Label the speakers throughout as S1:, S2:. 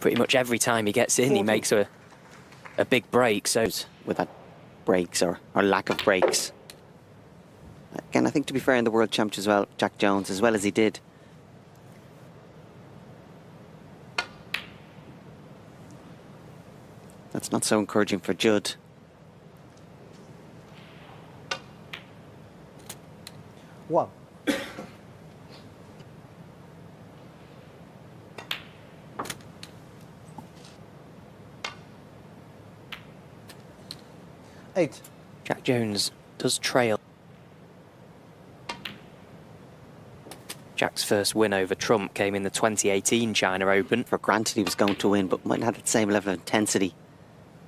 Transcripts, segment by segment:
S1: Pretty much every time he gets in, he makes a big break. So
S2: with that breaks or lack of breaks. Again, I think to be fair in the World Championship as well, Jack Jones, as well as he did. That's not so encouraging for Judd.
S3: One. Eight.
S1: Jack Jones does trail. Jack's first win over Trump came in the 2018 China Open.
S2: For granted he was going to win, but mightn't have the same level of intensity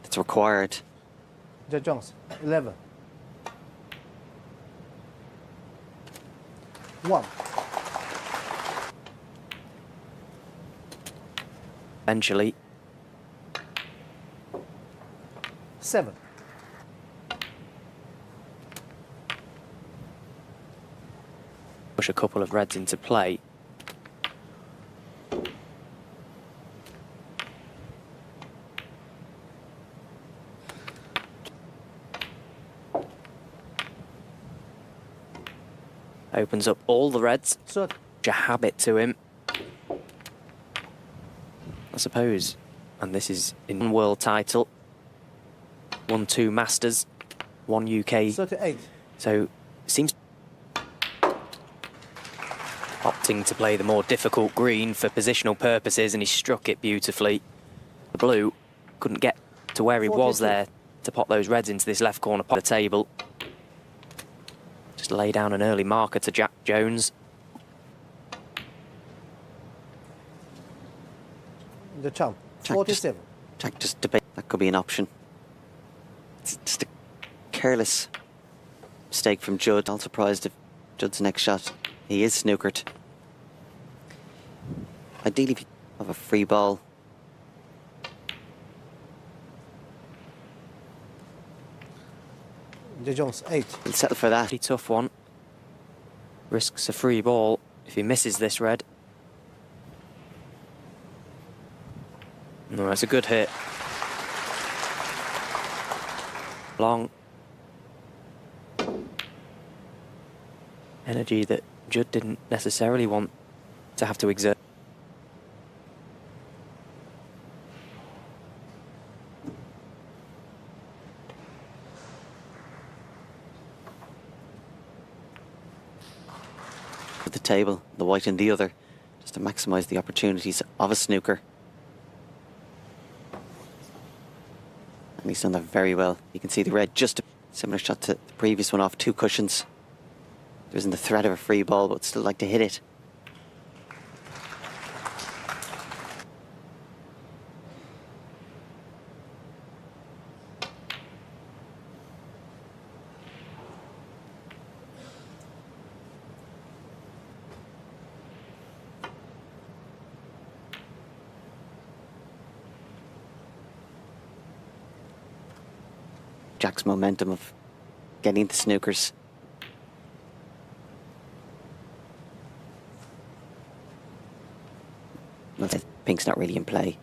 S2: that's required.
S3: Judd Jones, 11. 1.
S1: Eventually.
S3: 7.
S1: Push a couple of reds into play. Opens up all the reds.
S3: Such
S1: a habit to him, I suppose. And this is in one world title, won 2 Masters, 1 UK.
S3: 38.
S1: So seems opting to play the more difficult green for positional purposes, and he struck it beautifully. The blue couldn't get to where he was there to pop those reds into this left corner part of the table. Just lay down an early marker to Jack Jones.
S3: The champ, 47.
S2: Jack just debate that could be an option. It's just a careless mistake from Judd. I'm surprised if Judd's next shot, he is snookered. Ideally, if you have a free ball.
S3: Judd Jones, 8.
S2: He'll settle for that.
S1: Pretty tough one. Risks a free ball if he misses this red. No, that's a good hit. Long. Energy that Judd didn't necessarily want to have to exert.
S2: At the table, the white in the other, just to maximise the opportunities of a snooker. And he's done that very well. You can see the red, just a similar shot to the previous one off 2 cushions. There isn't the threat of a free ball, but still like to hit it. Jack's momentum of getting the snookers. Well, pink's not really in play.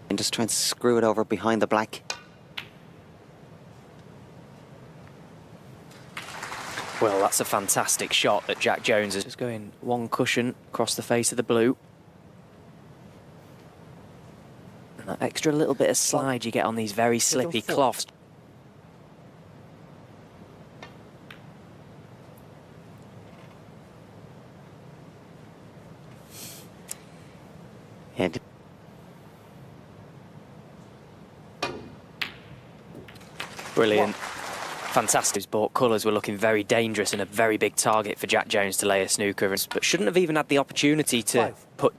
S2: And just trying to screw it over behind the black.
S1: Well, that's a fantastic shot that Jack Jones is just going 1 cushion across the face of the blue. And that extra little bit of slide you get on these very slippy cloths.
S2: And
S1: Brilliant. Fantastic. His bought colours were looking very dangerous and a very big target for Jack Jones to lay a snooker, but shouldn't have even had the opportunity to
S3: 5.
S1: put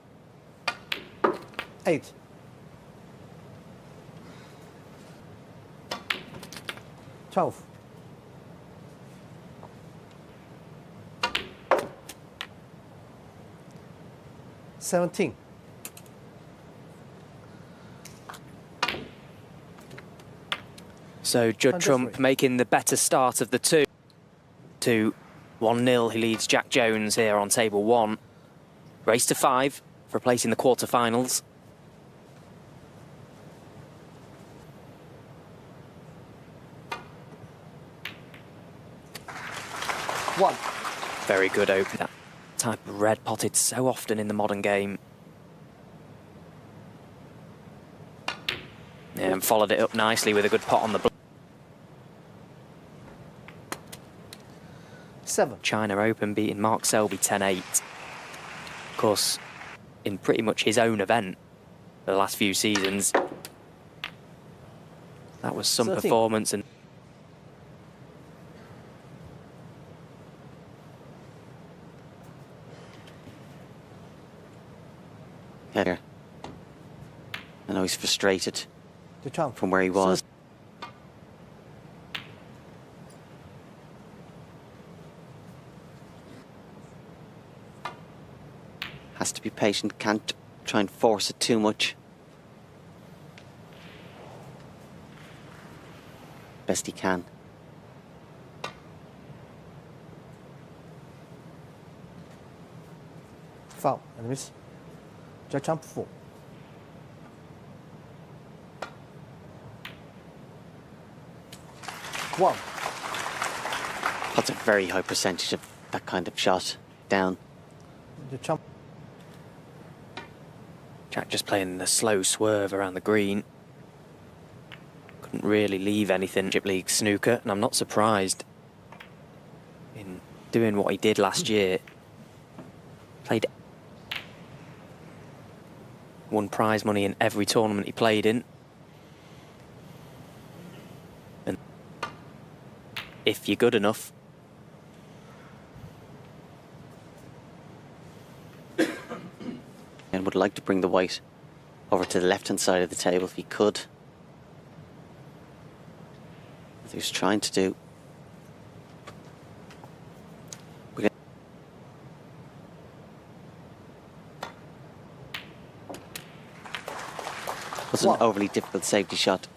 S3: 8. 12. 17.
S1: So Judd Trump making the better start of the two to 1-0, he leads Jack Jones here on table 1. Race to 5 for a place in the quarter-finals.
S3: One.
S1: Very good open. That type of red potted so often in the modern game. Yeah, and followed it up nicely with a good pot on the blue.
S3: 7.
S1: China Open beating Mark Selby 10-8. Of course, in pretty much his own event the last few seasons. That was some
S3: 13.
S1: performance. And
S2: Here. I know he's frustrated
S3: The chance.
S2: from where he was. Has to be patient, can't try and force it too much. Best he can.
S3: Foul. And miss. The jump 4. One.
S2: That's a very high percentage of that kind of shot down.
S3: The jump.
S1: Jack just playing the slow swerve around the green. Couldn't really leave anything. Chip League snooker, and I'm not surprised. In doing what he did last year, played, won prize money in every tournament he played in. And if you're good enough,
S2: And would like to bring the white over to the left-hand side of the table if he could. What he was trying to do. Wasn't an overly difficult safety shot.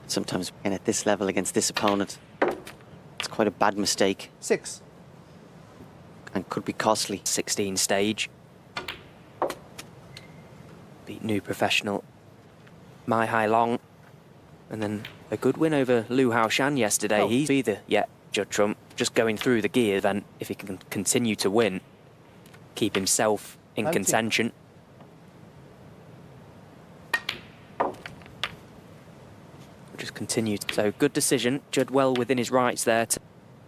S2: Sometimes, and at this level against this opponent, it's quite a bad mistake
S3: 6.
S2: and could be costly.
S1: 16 stage. Beat new professional Mai Hai Long. And then a good win over Liu Haoshan yesterday.
S3: Oh.
S1: He's either yet Judd Trump just going through the gear, then if he can continue to win, keep himself in
S3: 19.
S1: contention. Just continued. So good decision. Judd well within his rights there.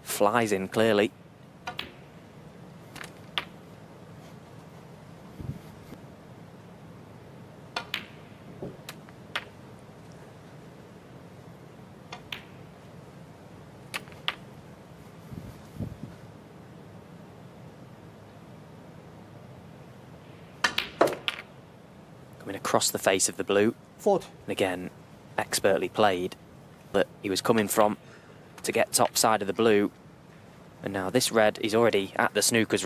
S1: Flies in clearly. Coming across the face of the blue.
S3: 40.
S1: And again, expertly played, that he was coming from to get top side of the blue, and now this red is already at the snooker's.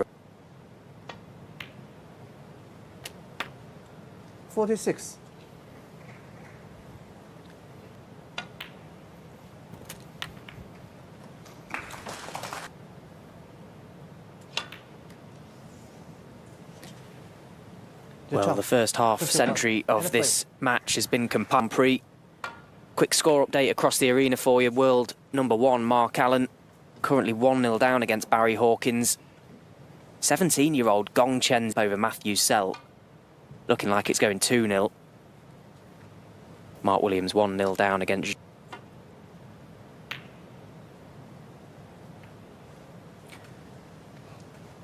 S3: 46.
S1: Well, the first half century of this match has been complete. Quick score update across the arena for you. World number 1, Mark Allen, currently 1-0 down against Barry Hawkins. 17-year-old Gong Chen over Matthew Sell, looking like it's going 2-0. Mark Williams 1-0 down against.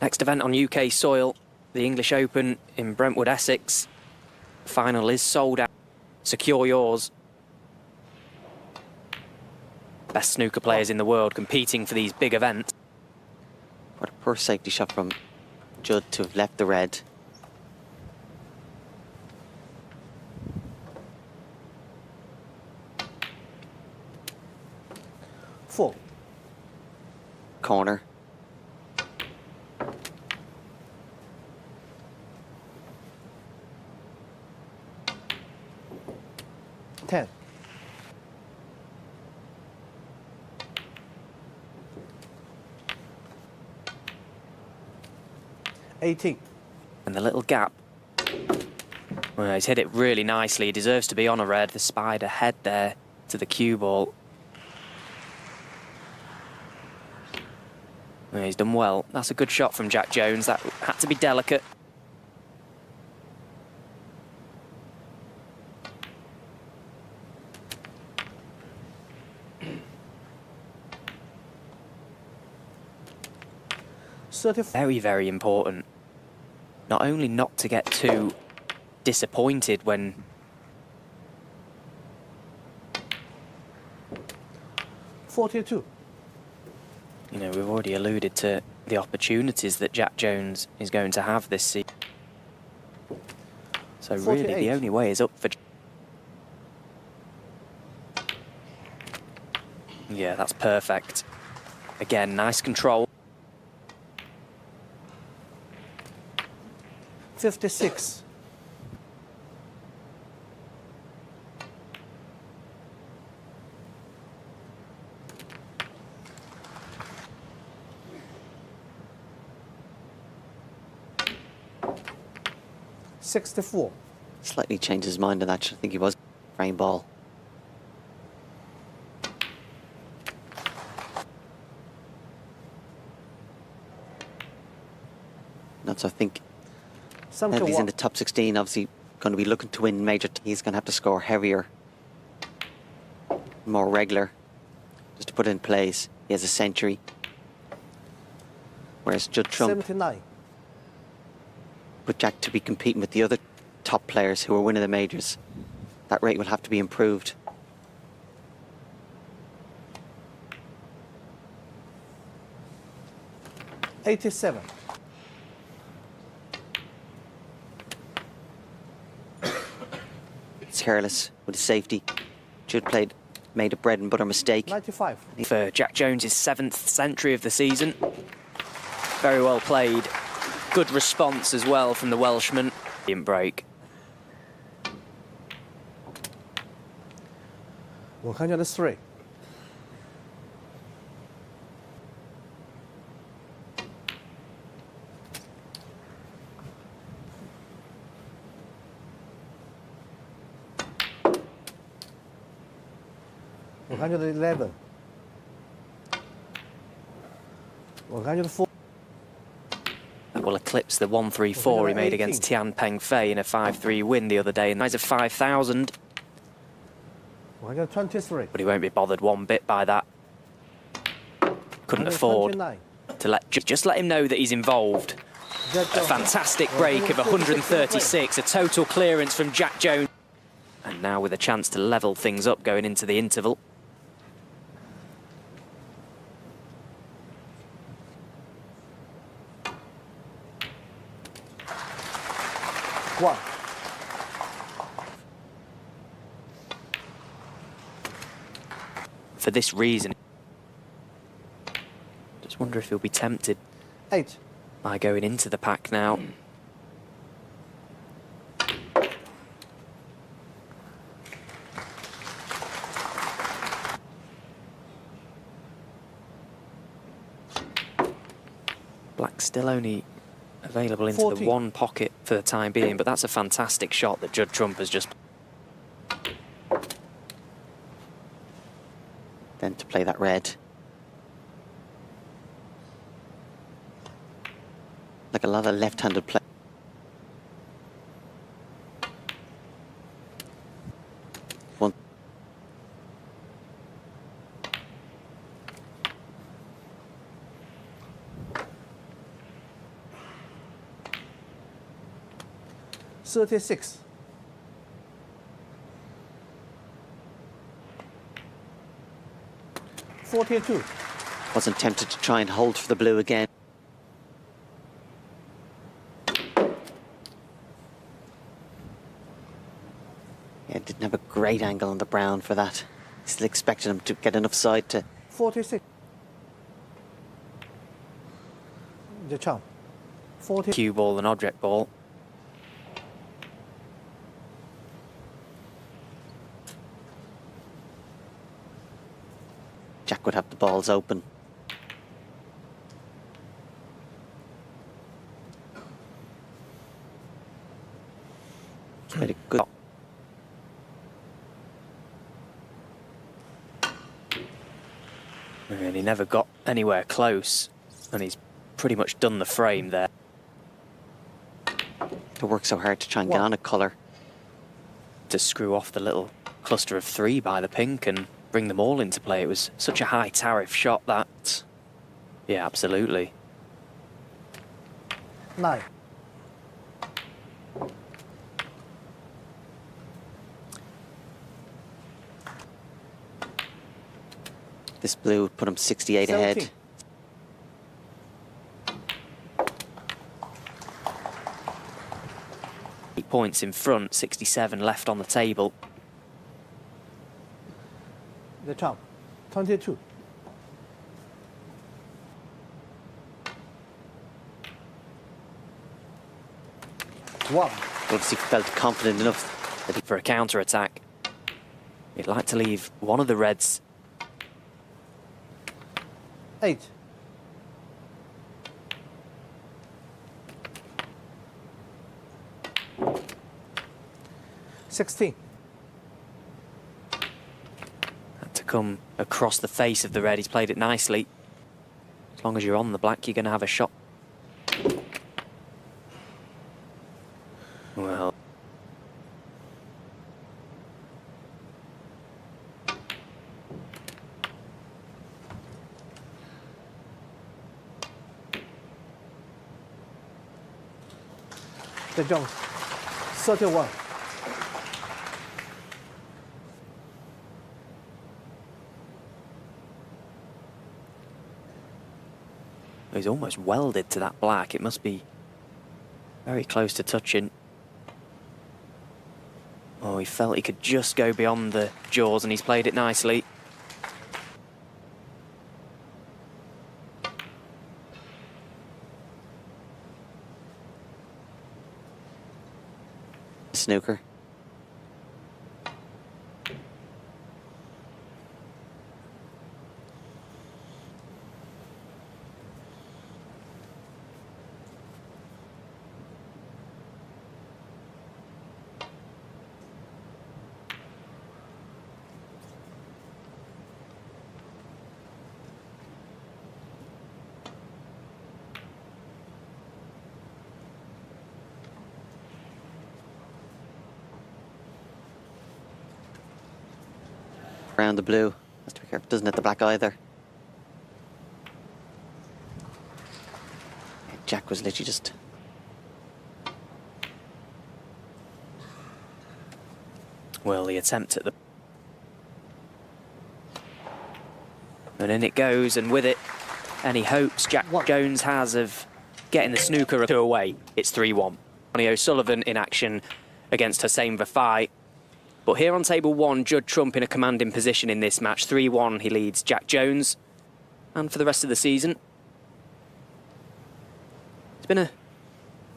S1: Next event on UK soil, the English Open in Brentwood, Essex. Final is sold out. Secure yours. Best snooker players in the world competing for these big events.
S2: What a poor safety shot from Judd to have left the red.
S3: Four.
S2: Corner.
S3: 10. 18.
S1: And the little gap. Well, he's hit it really nicely. He deserves to be on a red. The spider head there to the cue ball. Well, he's done well. That's a good shot from Jack Jones. That had to be delicate. Very, very important. Not only not to get too disappointed when...
S3: 42.
S1: You know, we've already alluded to the opportunities that Jack Jones is going to have this season. So really,
S3: 48.
S1: the only way is up for... Yeah, that's perfect. Again, nice control.
S3: 56. $64.
S2: Slightly changed his mind on that. I think he was frame ball. That's, I think, if he's in the top 16, obviously going to be looking to win major. He's going to have to score heavier, more regular, just to put it in place. He has a century. Whereas Judd Trump
S3: 79.
S2: put Jack to be competing with the other top players who are winning the majors. That rate will have to be improved.
S3: $87.
S2: It's careless with his safety. Judd made a bread and butter mistake.
S3: 95.
S1: For Jack Jones' 7th century of the season. Very well played. Good response as well from the Welshman. Didn't break.
S3: 103. $111. 104.
S1: That will eclipse the 134 he made against Tian Peng Fei in a 5-3 win the other day. And that's a 5,000.
S3: 123.
S1: But he won't be bothered one bit by that. Couldn't afford to just let him know that he's involved. A fantastic break of 136, a total clearance from Jack Jones. And now with a chance to level things up going into the interval.
S3: One.
S1: For this reason, just wonder if he'll be tempted
S3: 8.
S1: by going into the pack now. Black's still only available into
S3: 40.
S1: the one pocket for the time being, but that's a fantastic shot that Judd Trump has just...
S2: Then to play that red. Like a lot of left-handed play. One.
S3: $36. 42.
S2: Wasn't tempted to try and hold for the blue again. Yeah, didn't have a great angle on the brown for that. Still expected him to get enough side to...
S3: 46. The chump. 40.
S1: Cue ball and object ball.
S2: Jack would have the balls open. It's made a good.
S1: And he never got anywhere close, and he's pretty much done the frame there.
S2: To work so hard to try and get on a colour.
S1: To screw off the little cluster of 3 by the pink and bring them all into play. It was such a high tariff shot that... Yeah, absolutely.
S3: 9.
S2: This blue would put him 68 ahead.
S1: 8 points in front, 67 left on the table.
S3: The chop. 22. One.
S2: Obviously felt confident enough that
S1: For a counter-attack. He'd like to leave one of the reds.
S3: 8. 16.
S1: Had to come across the face of the red. He's played it nicely. As long as you're on the black, you're going to have a shot. Well.
S3: The Jones. 31.
S1: He's almost welded to that black. It must be very close to touching. Oh, he felt he could just go beyond the jaws, and he's played it nicely.
S2: Snooker. Around the blue. Has to be careful. Doesn't hit the black either. Jack was literally just...
S1: Well, the attempt at the... And in it goes, and with it, any hopes Jack Jones has of getting the snooker 2 away. It's 3-1. Johnny O'Sullivan in action against Hussein Vafai. But here on table 1, Judd Trump in a commanding position in this match. 3-1, he leads Jack Jones. And for the rest of the season, it's been a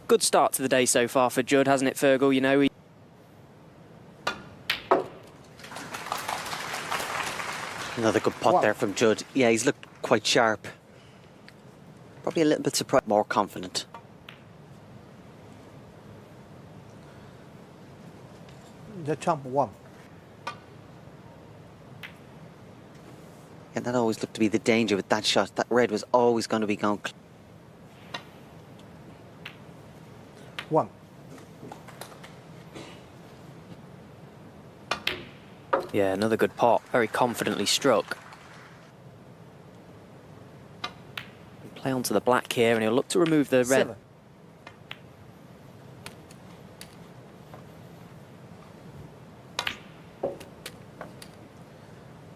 S1: good start to the day so far for Judd, hasn't it, Fergal? You know, he...
S2: Another good pot there from Judd. Yeah, he's looked quite sharp. Probably a little bit surprised, more confident.
S3: The chump 1.
S2: And that always looked to be the danger with that shot. That red was always going to be going.
S3: 1.
S1: Yeah, another good pot. Very confidently struck. Play onto the black here, and he'll look to remove the red.
S3: 7.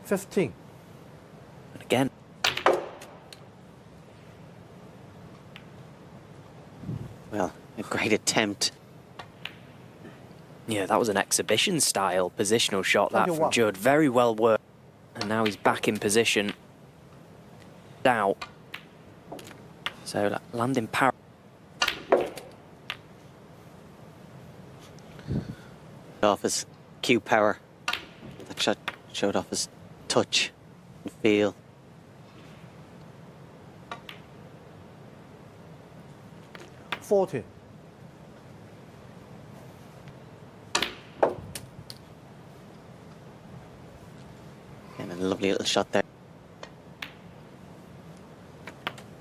S3: 15.
S1: And again.
S2: Well, a great attempt.
S1: Yeah, that was an exhibition-style positional shot, that from
S3: 21.
S1: Judd. Very well worked. And now he's back in position. Out. So, landing power.
S2: Off his cue power. That shot showed off his touch and feel.
S3: 40.
S2: And a lovely little shot there.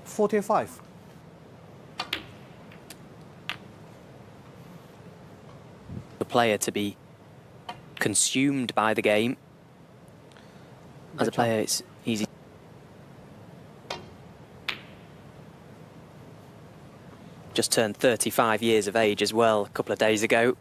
S3: 45.
S1: The player to be consumed by the game. As a player, it's easy. Just turned 35 years of age as well a couple of days ago.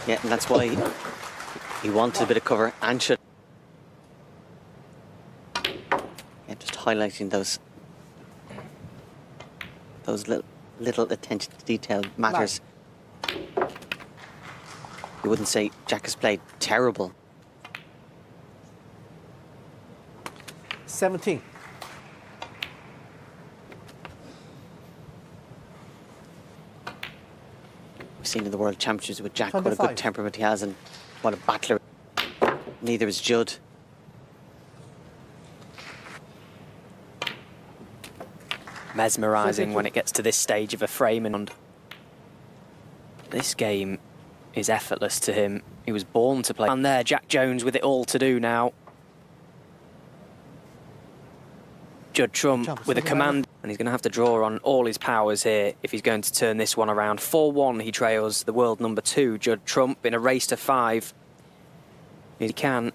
S2: Yeah, and that's why he wanted a bit of cover and should. Yeah, just highlighting those little attention to detail matters. You wouldn't say Jack has played terrible.
S3: 17.
S2: We've seen in the World Championships with Jack what a
S3: 25.
S2: good temperament he has and what a battler. Neither is Judd.
S1: Mesmerising when it gets to this stage of a frame, and this game is effortless to him. He was born to play. And there, Jack Jones with it all to do now. Judd Trump with a command, and he's going to have to draw on all his powers here if he's going to turn this one around. 4-1, he trails the world number 2, Judd Trump, in a race to 5. He can.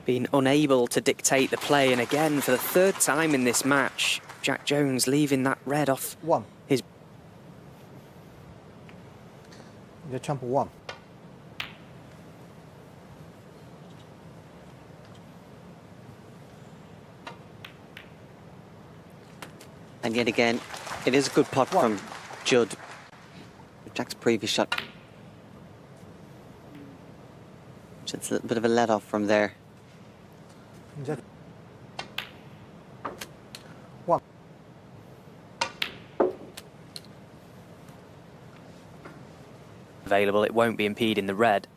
S1: Being unable to dictate the play, and again, for the 3rd time in this match, Jack Jones leaving that red off
S3: 1.
S1: his...
S3: The jump 1.
S2: And yet again, it is a good pot from Judd. Jack's previous shot. Just a little bit of a let-off from there.
S3: That 1.
S1: Available, it won't be impeding the red.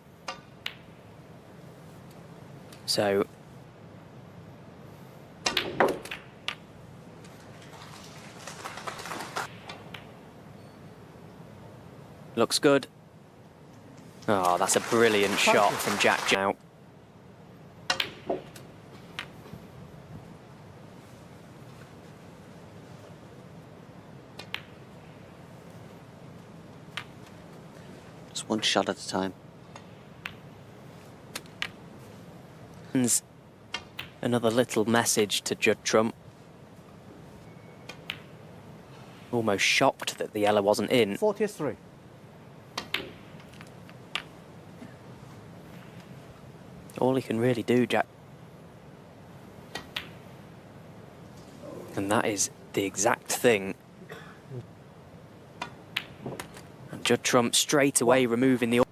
S1: So... looks good. Oh, that's a brilliant shot from Jack Jones.
S2: Just one shot at a time.
S1: Another little message to Judd Trump. Almost shocked that the yellow wasn't in.
S3: 43.
S1: All he can really do, Jack. And that is the exact thing. And Judd Trump straight away removing the...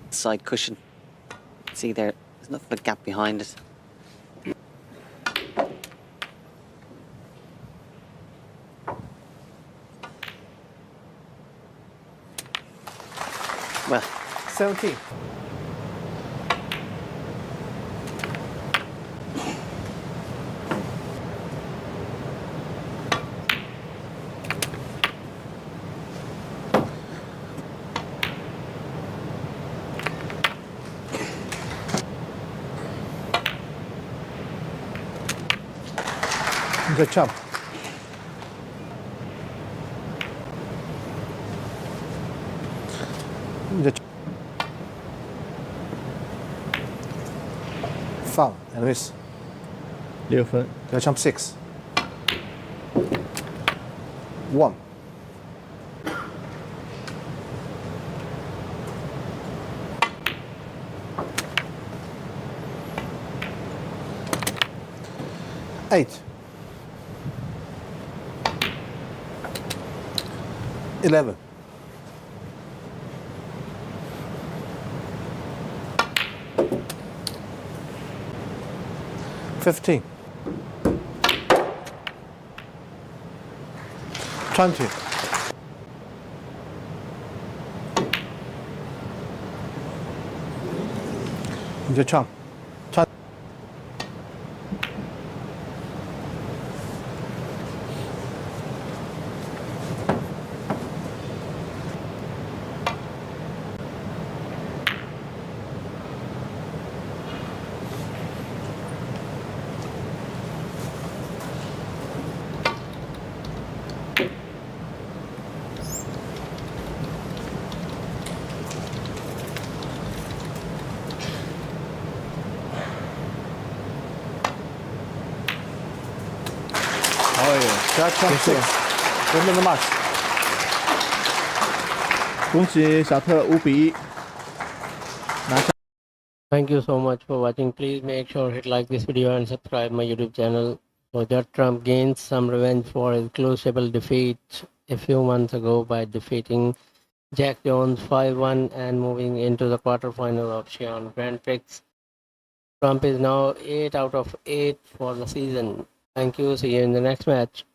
S2: Side cushion. See there, there's enough of a gap behind it. Well,
S3: 17. The jump. The foul and miss.
S4: 6分。
S3: The jump 6. 1. Eight. 11. 15. 20. Your chum. 20. Jack chum 6. Win the match.
S4: 恭喜小特5-1拿下。
S5: Thank you so much for watching. Please make sure hit like this video and subscribe my YouTube channel. So Judd Trump gains some revenge for his crucible defeat a few months ago by defeating Jack Jones 5-1 and moving into the quarterfinal of Xi'an Grand Prix. Trump is now 8 out of 8 for the season. Thank you. See you in the next match.